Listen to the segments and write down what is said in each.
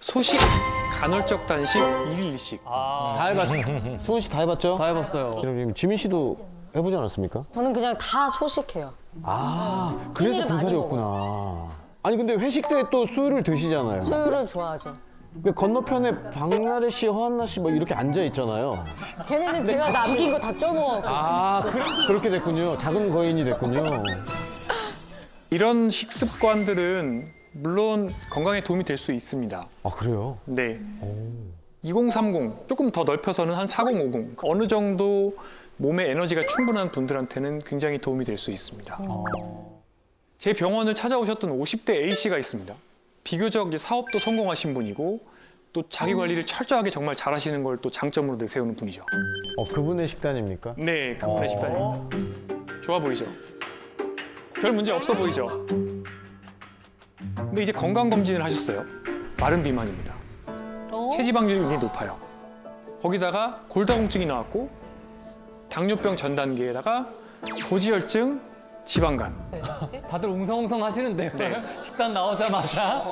소식, 간헐적 단식, 2일 1식. 다 해봤어. 수은 씨 다 해봤죠? 다 해봤어요. 그럼 지민 씨도 해보지 않았습니까? 저는 그냥 다 소식해요. 아, 그래서 끼니를 많이 군살이었구나. 아니 근데 회식 때 또 술을 드시잖아요. 술을 좋아하죠. 근데 건너편에 박나래 씨, 허한나 씨 뭐 이렇게 앉아 있잖아요. 걔네는 제가 남긴 거 다 쪼먹었고. 아, 그렇게 됐군요. 작은 거인이 됐군요. 이런 식습관들은 물론 건강에 도움이 될 수 있습니다. 아, 그래요? 네. 2030, 조금 더 넓혀서는 한 4050. 어느 정도 몸에 에너지가 충분한 분들한테는 굉장히 도움이 될 수 있습니다. 제 병원을 찾아오셨던 50대 A씨가 있습니다. 비교적 이제 사업도 성공하신 분이고 또 자기 관리를 철저하게 정말 잘하시는 걸 또 장점으로 내세우는 분이죠. 그분의 식단입니까? 네, 그분의 식단입니다. 좋아 보이죠? 별 문제 없어 보이죠? 근데 이제 건강검진을 하셨어요. 마른 비만입니다. 체지방률이 굉장히 높아요. 거기다가 골다공증이 나왔고 당뇨병 전 단계에다가 고지혈증, 지방간. 다들 웅성웅성 하시는데요. 네. 식단 나오자마자.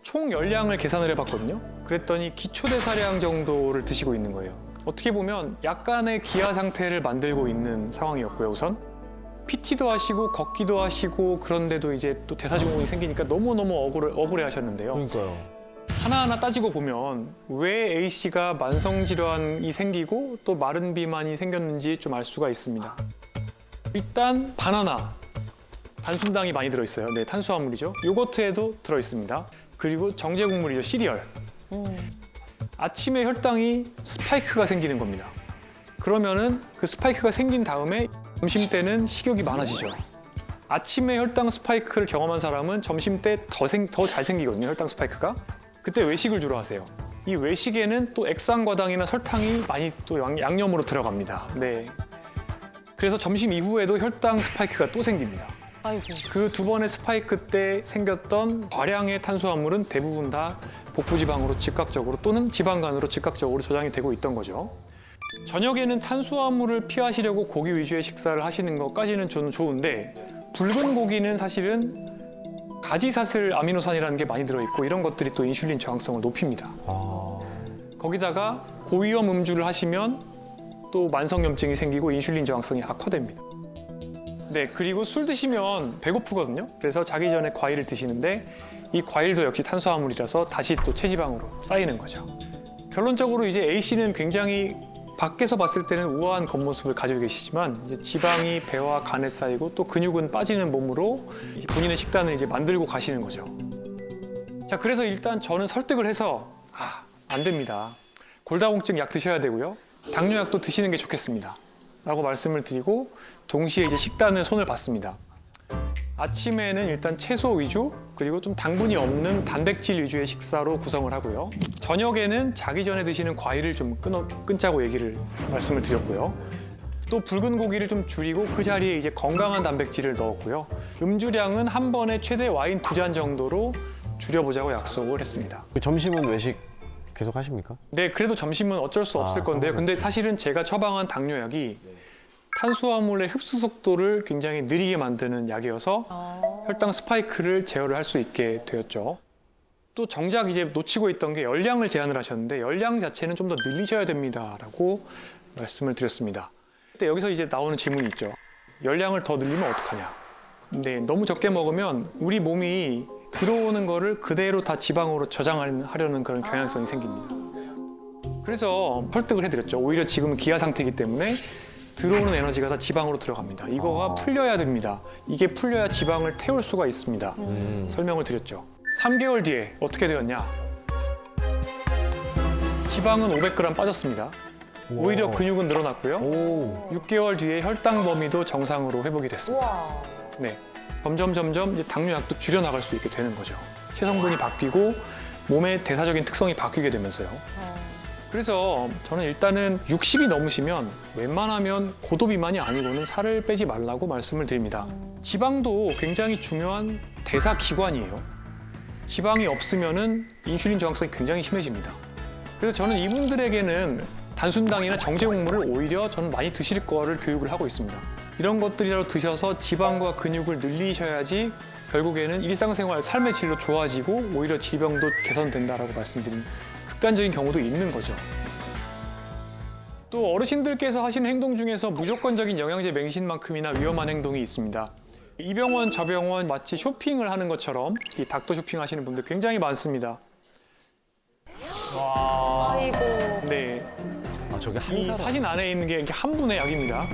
총 열량을 계산을 해봤거든요. 그랬더니 기초대사량 정도를 드시고 있는 거예요. 어떻게 보면 약간의 기아 상태를 만들고 있는 상황이었고요. 우선 PT도 하시고 걷기도 하시고 그런데도 이제 또 대사증후군이 생기니까 너무너무 억울해 하셨는데요. 그러니까요. 하나하나 따지고 보면 왜 A씨가 만성질환이 생기고 또 마른 비만이 생겼는지 좀 알 수가 있습니다. 일단 바나나, 단순당이 많이 들어있어요. 네, 탄수화물이죠. 요거트에도 들어있습니다. 그리고 정제국물이죠, 시리얼. 아침에 혈당이 스파이크가 생기는 겁니다. 그러면은 그 스파이크가 생긴 다음에 점심 때는 식욕이 많아지죠. 아침에 혈당 스파이크를 경험한 사람은 점심 때 더 잘 생기거든요, 혈당 스파이크가. 그때 외식을 주로 하세요. 이 외식에는 또 액상과당이나 설탕이 많이 또 양념으로 들어갑니다. 네. 그래서 점심 이후에도 혈당 스파이크가 또 생깁니다. 아이고. 그 두 번의 스파이크 때 생겼던 과량의 탄수화물은 대부분 다 복부지방으로 즉각적으로 또는 지방간으로 즉각적으로 저장이 되고 있던 거죠. 저녁에는 탄수화물을 피하시려고 고기 위주의 식사를 하시는 것까지는 저는 좋은데 붉은 고기는 사실은 가지사슬 아미노산이라는 게 많이 들어있고 이런 것들이 또 인슐린 저항성을 높입니다. 거기다가 고위험 음주를 하시면 또 만성염증이 생기고 인슐린 저항성이 악화됩니다. 네, 그리고 술 드시면 배고프거든요. 그래서 자기 전에 과일을 드시는데 이 과일도 역시 탄수화물이라서 다시 또 체지방으로 쌓이는 거죠. 결론적으로 이제 A씨는 굉장히 밖에서 봤을 때는 우아한 겉모습을 가지고 계시지만 이제 지방이 배와 간에 쌓이고 또 근육은 빠지는 몸으로 이제 본인의 식단을 이제 만들고 가시는 거죠. 자, 그래서 일단 저는 설득을 해서 안 됩니다. 골다공증 약 드셔야 되고요. 당뇨약도 드시는 게 좋겠습니다. 라고 말씀을 드리고 동시에 이제 식단을 손을 봤습니다. 아침에는 일단 채소 위주 그리고 좀 당분이 없는 단백질 위주의 식사로 구성을 하고요. 저녁에는 자기 전에 드시는 과일을 좀 끊자고 말씀을 드렸고요. 또 붉은 고기를 좀 줄이고 그 자리에 이제 건강한 단백질을 넣었고요. 음주량은 한 번에 최대 와인 2잔 정도로 줄여보자고 약속을 했습니다. 점심은 외식 계속 하십니까? 네, 그래도 점심은 어쩔 수 없을 건데요. 근데 사실은 제가 처방한 당뇨약이 탄수화물의 흡수 속도를 굉장히 느리게 만드는 약이어서 혈당 스파이크를 제어를 할 수 있게 되었죠. 또 정작 이제 놓치고 있던 게 열량을 제한을 하셨는데 열량 자체는 좀 더 늘리셔야 됩니다라고 말씀을 드렸습니다. 근데 여기서 이제 나오는 질문이 있죠. 열량을 더 늘리면 어떡하냐? 네, 너무 적게 먹으면 우리 몸이 들어오는 거를 그대로 다 지방으로 저장하려는 그런 경향성이 생깁니다. 그래서 설득을 해드렸죠. 오히려 지금은 기아 상태이기 때문에 들어오는 에너지가 다 지방으로 들어갑니다. 이거가 풀려야 됩니다. 이게 풀려야 지방을 태울 수가 있습니다. 설명을 드렸죠. 3개월 뒤에 어떻게 되었냐? 지방은 500g 빠졌습니다. 오히려 근육은 늘어났고요. 6개월 뒤에 혈당 범위도 정상으로 회복이 됐습니다. 와. 네, 점점 이제 당뇨약도 줄여나갈 수 있게 되는 거죠. 체성분이 바뀌고 몸의 대사적인 특성이 바뀌게 되면서요. 그래서 저는 일단은 60이 넘으시면 웬만하면 고도 비만이 아니고는 살을 빼지 말라고 말씀을 드립니다. 지방도 굉장히 중요한 대사 기관이에요. 지방이 없으면은 인슐린 저항성이 굉장히 심해집니다. 그래서 저는 이분들에게는 단순당이나 정제곡물을 오히려 저는 많이 드실 거를 교육을 하고 있습니다. 이런 것들이라도 드셔서 지방과 근육을 늘리셔야지 결국에는 일상생활, 삶의 질도 좋아지고 오히려 질병도 개선된다라고 말씀드린 극단적인 경우도 있는 거죠. 또 어르신들께서 하시는 행동 중에서 무조건적인 영양제 맹신만큼이나 위험한 행동이 있습니다. 이 병원 저 병원 마치 쇼핑을 하는 것처럼 이 닥터 쇼핑 하시는 분들 굉장히 많습니다. 아이고. 네, 아 저게 한 이 사람. 사진 안에 있는 게 이렇게 한 분의 약입니다.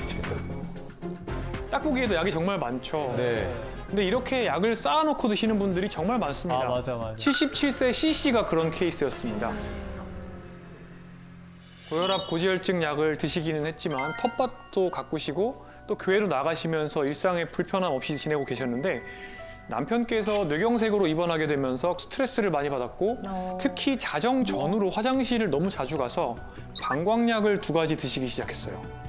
딱 보기에도 약이 정말 많죠. 네. 근데 이렇게 약을 쌓아놓고 드시는 분들이 정말 많습니다. 아, 맞아. 77세 C씨가 그런 케이스였습니다. 고혈압, 고지혈증 약을 드시기는 했지만 텃밭도 가꾸시고 또 교회로 나가시면서 일상에 불편함 없이 지내고 계셨는데 남편께서 뇌경색으로 입원하게 되면서 스트레스를 많이 받았고 특히 자정 전후로 화장실을 너무 자주 가서 방광약을 2가지 드시기 시작했어요.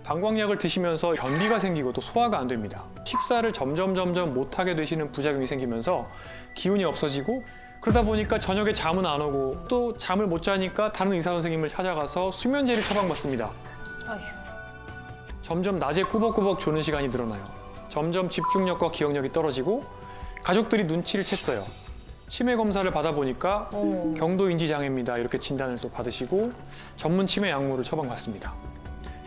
방광약을 드시면서 변비가 생기고 또 소화가 안 됩니다. 식사를 점점 못하게 되시는 부작용이 생기면서 기운이 없어지고 그러다 보니까 저녁에 잠은 안 오고 또 잠을 못 자니까 다른 의사 선생님을 찾아가서 수면제를 처방받습니다. 아휴. 점점 낮에 꾸벅꾸벅 조는 시간이 늘어나요. 점점 집중력과 기억력이 떨어지고 가족들이 눈치를 챘어요. 치매 검사를 받아보니까 어머. 경도인지 장애입니다. 이렇게 진단을 또 받으시고 전문 치매 약물을 처방받습니다.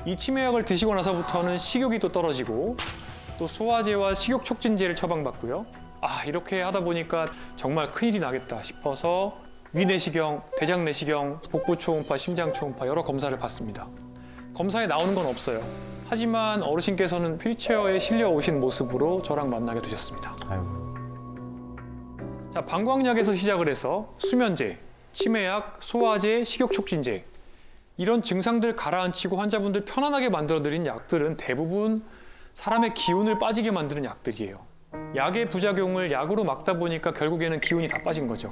이 치매약을 드시고 나서부터는 식욕이 또 떨어지고 또 소화제와 식욕 촉진제를 처방받고요. 아, 이렇게 하다 보니까 정말 큰일이 나겠다 싶어서 위내시경, 대장내시경, 복부 초음파, 심장 초음파 여러 검사를 받습니다. 검사에 나오는 건 없어요. 하지만 어르신께서는 휠체어에 실려 오신 모습으로 저랑 만나게 되셨습니다. 아이고. 자, 방광약에서 시작을 해서 수면제, 치매약, 소화제, 식욕 촉진제 이런 증상들 가라앉히고 환자분들 편안하게 만들어드린 약들은 대부분 사람의 기운을 빠지게 만드는 약들이에요. 약의 부작용을 약으로 막다 보니까 결국에는 기운이 다 빠진 거죠.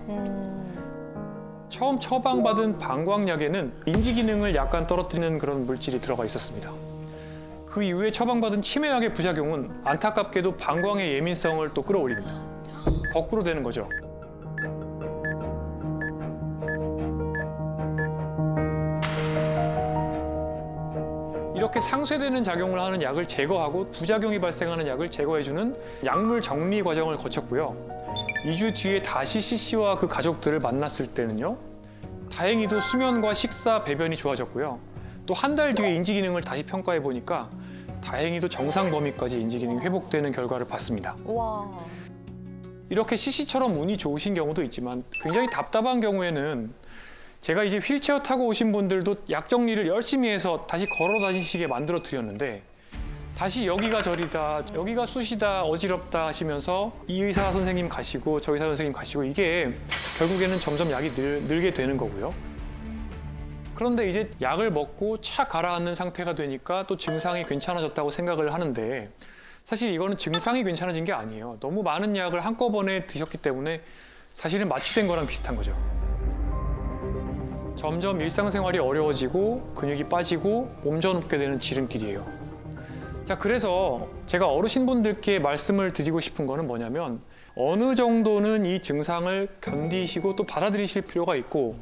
처음 처방받은 방광약에는 인지 기능을 약간 떨어뜨리는 그런 물질이 들어가 있었습니다. 그 이후에 처방받은 치매약의 부작용은 안타깝게도 방광의 예민성을 또 끌어올립니다. 거꾸로 되는 거죠. 이렇게 상쇄되는 작용을 하는 약을 제거하고 부작용이 발생하는 약을 제거해주는 약물 정리 과정을 거쳤고요. 2주 뒤에 다시 C씨와 그 가족들을 만났을 때는요. 다행히도 수면과 식사, 배변이 좋아졌고요. 또 한 달 뒤에 인지 기능을 다시 평가해 보니까 다행히도 정상 범위까지 인지 기능이 회복되는 결과를 봤습니다. 와. 이렇게 C씨처럼 운이 좋으신 경우도 있지만 굉장히 답답한 경우에는 제가 이제 휠체어 타고 오신 분들도 약 정리를 열심히 해서 다시 걸어 다니시게 만들어 드렸는데 다시 여기가 저리다, 여기가 쑤시다, 어지럽다 하시면서 이 의사 선생님 가시고 저 의사 선생님 가시고 이게 결국에는 점점 약이 늘게 되는 거고요. 그런데 이제 약을 먹고 차 가라앉는 상태가 되니까 또 증상이 괜찮아졌다고 생각을 하는데 사실 이거는 증상이 괜찮아진 게 아니에요. 너무 많은 약을 한꺼번에 드셨기 때문에 사실은 마취된 거랑 비슷한 거죠. 점점 일상생활이 어려워지고 근육이 빠지고 몸져 눕게 되는 지름길이에요. 자, 그래서 제가 어르신분들께 말씀을 드리고 싶은 거는 뭐냐면 어느 정도는 이 증상을 견디시고 또 받아들이실 필요가 있고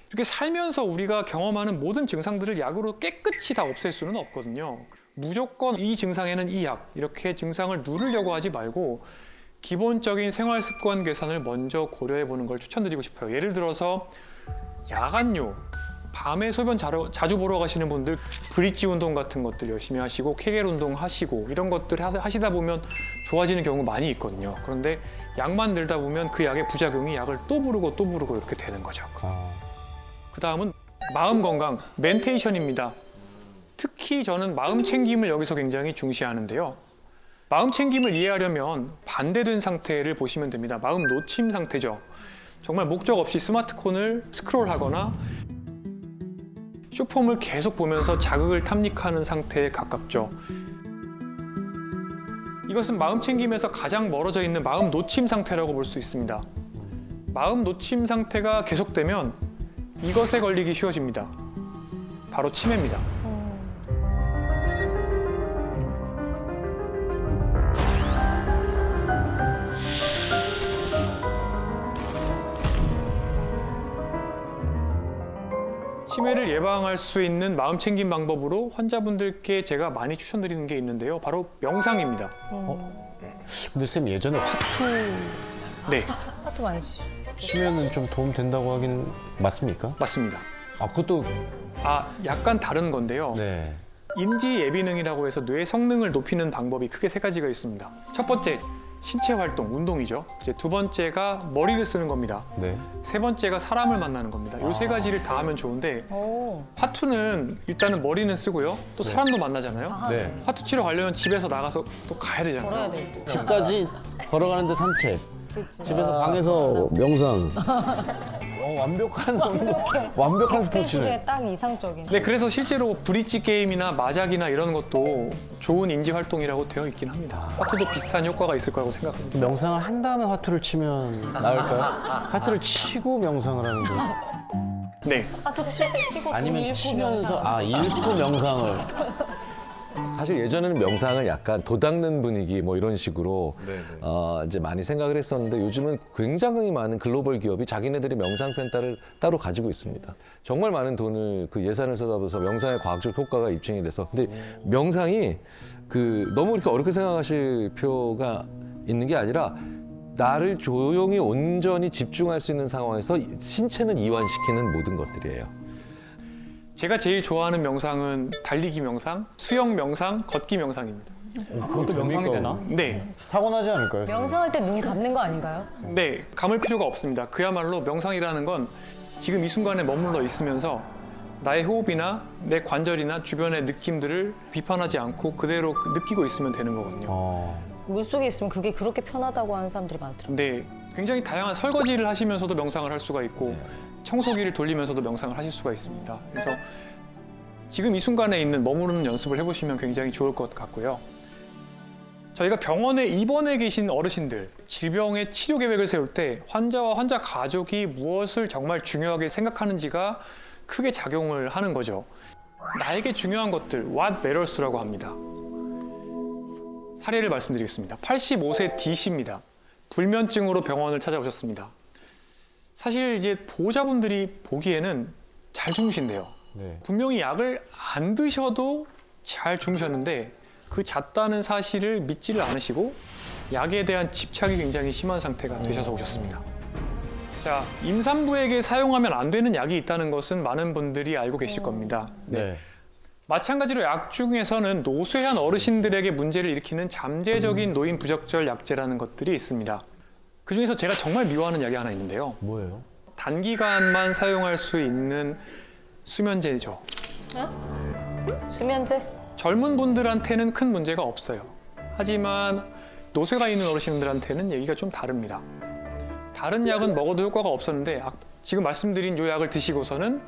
이렇게 살면서 우리가 경험하는 모든 증상들을 약으로 깨끗이 다 없앨 수는 없거든요. 무조건 이 증상에는 이 약, 이렇게 증상을 누르려고 하지 말고 기본적인 생활 습관 개선을 먼저 고려해 보는 걸 추천드리고 싶어요. 예를 들어서 야간요, 밤에 소변 자주 보러 가시는 분들 브릿지 운동 같은 것들 열심히 하시고 케겔 운동 하시고 이런 것들 하시다 보면 좋아지는 경우가 많이 있거든요. 그런데 약만 들다 보면 그 약의 부작용이 약을 또 부르고 이렇게 되는 거죠. 그 다음은 마음 건강, 멘테이션입니다. 특히 저는 마음 챙김을 여기서 굉장히 중시하는데요. 마음 챙김을 이해하려면 반대된 상태를 보시면 됩니다. 마음 놓침 상태죠. 정말 목적 없이 스마트폰을 스크롤하거나 쇼폼을 계속 보면서 자극을 탐닉하는 상태에 가깝죠. 이것은 마음 챙김에서 가장 멀어져 있는 마음 놓침 상태라고 볼 수 있습니다. 마음 놓침 상태가 계속되면 이것에 걸리기 쉬워집니다. 바로 치매입니다. 치매를 예방할 수 있는 마음 챙김 방법으로 환자분들께 제가 많이 추천드리는 게 있는데요. 바로 명상입니다. 근데 쌤 예전에 화투 네, 하도 많이 주죠. 치면은 좀 도움 된다고 하긴 맞습니까? 맞습니다. 아 그것도 약간 다른 건데요. 네. 인지 예비능이라고 해서 뇌 성능을 높이는 방법이 크게 세 가지가 있습니다. 첫 번째, 신체 활동, 운동이죠. 이제 두 번째가 머리를 쓰는 겁니다. 네. 세 번째가 사람을 만나는 겁니다. 이 세 가지를 다 하면 좋은데 오. 화투는 일단은 머리는 쓰고요. 또 사람도 만나잖아요. 네. 화투 치러 가려면 집에서 나가서 또 가야 되잖아요. 걸어야 돼. 집까지 걸어가는데 산책. 그치. 집에서 방에서 명상. 완벽한 스포츠네. 시대에 딱 이상적인. 네, 그래서 실제로 브릿지 게임이나 마작이나 이런 것도 좋은 인지 활동이라고 되어 있긴 합니다. 화투도 비슷한 효과가 있을 거라고 생각합니다. 명상을 한 다음에 화투를 치면 나을까요? 화투를 치고 명상을 하는 거. 네, 하도 치고 돈 아니면 잃고 치면서 명상. 읽고 명상을. 사실 예전에는 명상을 약간 도닦는 분위기 뭐 이런 식으로 이제 많이 생각을 했었는데 요즘은 굉장히 많은 글로벌 기업이 자기네들이 명상센터를 따로 가지고 있습니다. 정말 많은 돈을 그 예산을 쏟아부어서 명상의 과학적 효과가 입증이 돼서 근데 명상이 너무 이렇게 어렵게 생각하실 필요가 있는 게 아니라 나를 조용히 온전히 집중할 수 있는 상황에서 신체는 이완시키는 모든 것들이에요. 제가 제일 좋아하는 명상은 달리기 명상, 수영 명상, 걷기 명상입니다. 그것도 명상이 되나? 네, 사고 나지 않을까요? 명상할 때 눈 감는 거 아닌가요? 네, 감을 필요가 없습니다. 그야말로 명상이라는 건 지금 이 순간에 머물러 있으면서 나의 호흡이나 내 관절이나 주변의 느낌들을 비판하지 않고 그대로 느끼고 있으면 되는 거거든요. 물속에 있으면 그게 그렇게 편하다고 하는 사람들이 많더라고요. 네, 굉장히 다양한 설거지를 하시면서도 명상을 할 수가 있고 청소기를 돌리면서도 명상을 하실 수가 있습니다. 그래서 지금 이 순간에 있는 머무르는 연습을 해보시면 굉장히 좋을 것 같고요. 저희가 병원에 입원해 계신 어르신들, 질병의 치료 계획을 세울 때 환자와 환자 가족이 무엇을 정말 중요하게 생각하는지가 크게 작용을 하는 거죠. 나에게 중요한 것들, what matters라고 합니다. 사례를 말씀드리겠습니다. 85세 D씨입니다. 불면증으로 병원을 찾아오셨습니다. 사실 이제 보호자분들이 보기에는 잘 주무신대요. 네. 분명히 약을 안 드셔도 잘 주무셨는데 그 잤다는 사실을 믿지를 않으시고 약에 대한 집착이 굉장히 심한 상태가 되셔서 오셨습니다. 자, 임산부에게 사용하면 안 되는 약이 있다는 것은 많은 분들이 알고 계실 겁니다. 네. 마찬가지로 약 중에서는 노쇠한 어르신들에게 문제를 일으키는 잠재적인 노인 부적절 약제라는 것들이 있습니다. 그중에서 제가 정말 미워하는 약이 하나 있는데요. 뭐예요? 단기간만 사용할 수 있는 수면제죠. 수면제? 젊은 분들한테는 큰 문제가 없어요. 하지만 노쇠가 있는 어르신들한테는 얘기가 좀 다릅니다. 다른 약은 먹어도 효과가 없었는데 지금 말씀드린 이 약을 드시고서는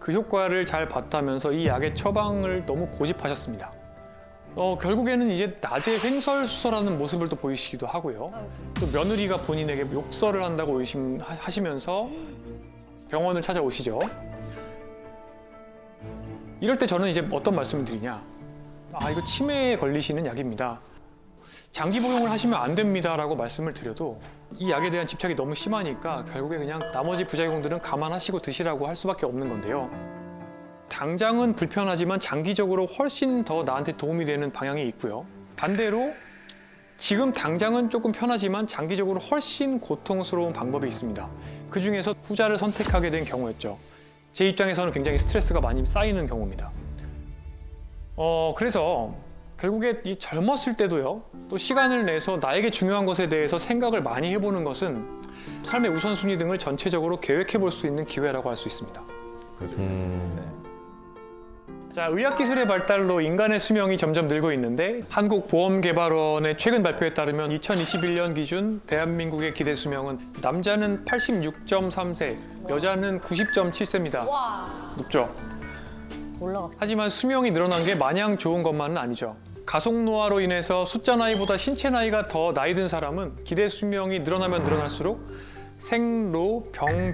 그 효과를 잘 봤다면서 이 약의 처방을 너무 고집하셨습니다. 결국에는 이제 낮에 횡설수설하는 모습을 또 보이시기도 하고요. 또 며느리가 본인에게 욕설을 한다고 의심하시면서 병원을 찾아오시죠. 이럴 때 저는 이제 어떤 말씀을 드리냐. 이거 치매에 걸리시는 약입니다. 장기 복용을 하시면 안 됩니다라고 말씀을 드려도 이 약에 대한 집착이 너무 심하니까 결국에 그냥 나머지 부작용들은 감안하시고 드시라고 할 수밖에 없는 건데요. 당장은 불편하지만 장기적으로 훨씬 더 나한테 도움이 되는 방향이 있고요. 반대로 지금 당장은 조금 편하지만 장기적으로 훨씬 고통스러운 방법이 있습니다. 그중에서 후자를 선택하게 된 경우였죠. 제 입장에서는 굉장히 스트레스가 많이 쌓이는 경우입니다. 그래서 결국에 이 젊었을 때도요, 또 시간을 내서 나에게 중요한 것에 대해서 생각을 많이 해보는 것은 삶의 우선순위 등을 전체적으로 계획해 볼 수 있는 기회라고 할 수 있습니다. 자, 의학기술의 발달로 인간의 수명이 점점 늘고 있는데 한국보험개발원의 최근 발표에 따르면 2021년 기준 대한민국의 기대 수명은 남자는 86.3세, 여자는 90.7세입니다. 높죠? 올라가. 하지만 수명이 늘어난 게 마냥 좋은 것만은 아니죠. 가속 노화로 인해서 숫자 나이보다 신체 나이가 더 나이 든 사람은 기대 수명이 늘어나면 늘어날수록 생로, 병,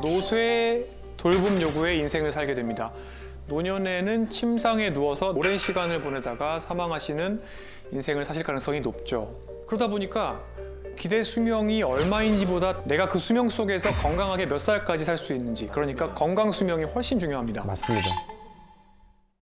노쇠, 돌봄 요구의 인생을 살게 됩니다. 노년에는 침상에 누워서 오랜 시간을 보내다가 사망하시는 인생을 사실 가능성이 높죠. 그러다 보니까 기대 수명이 얼마인지보다 내가 그 수명 속에서 건강하게 몇 살까지 살 수 있는지, 그러니까 건강 수명이 훨씬 중요합니다. 맞습니다.